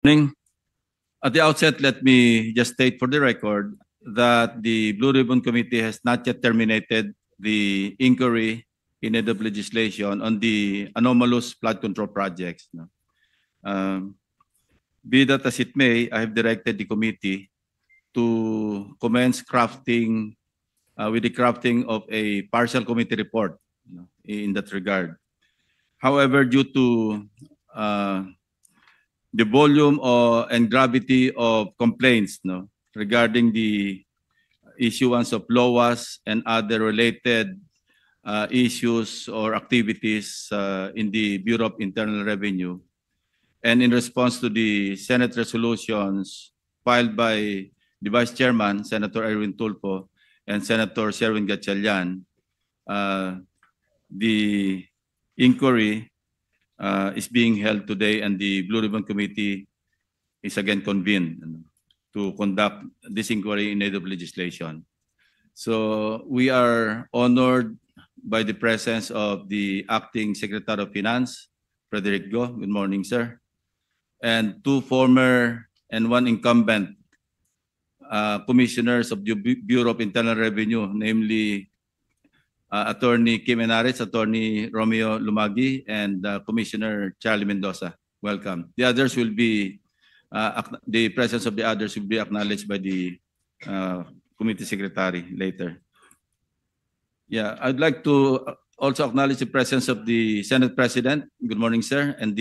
Morning. At the outset, let me just state for the record that the Blue Ribbon Committee has not yet terminated the inquiry in aid of legislation on the anomalous flood control projects. Be that as it may, I have directed the committee to commence crafting with the crafting of a partial committee report in that regard. However, due to the volume and gravity of complaints regarding the issuance of LOAs and other related issues or activities in the Bureau of Internal Revenue, and in response to the Senate resolutions filed by the Vice Chairman, Senator Erwin Tulfo, and Senator Sherwin Gatchalian, the inquiry is being held today, and the Blue Ribbon Committee is again convened to conduct this inquiry in aid of legislation. So we are honored by the presence of the Acting Secretary of Finance, Frederick Go. Good morning, sir. And two former and one incumbent commissioners of the Bureau of Internal Revenue, namely Attorney Kim Enares, Attorney Romeo Lumagi, and Commissioner Charlie Mendoza. Welcome. The others will be, the presence of the others will be acknowledged by the committee secretary later. Yeah, I'd like to also acknowledge the presence of the Senate President. Good morning, sir. And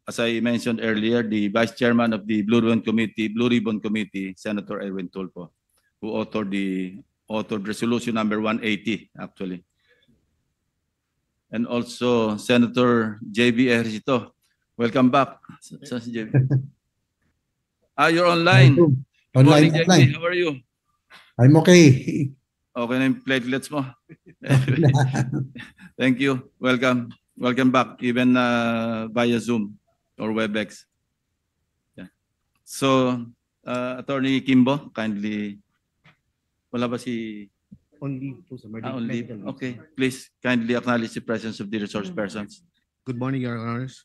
as I mentioned earlier, the Vice Chairman of the Blue Ribbon Committee, Senator Erwin Tulfo, who authored resolution number 180, actually. And also Senator J.B. Ejercito. Welcome back. You're online. Good morning, J.B. How are you? I'm okay. Okay na yung platelets mo. Thank you. Welcome. Welcome back, even via Zoom or WebEx. Yeah. So, Attorney Kimbo, kindly. Wala ba si... Only po sa only. Okay. Please kindly acknowledge the presence of the resource persons. Good morning, Your Honors.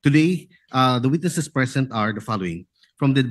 Today, the witnesses present are the following. From the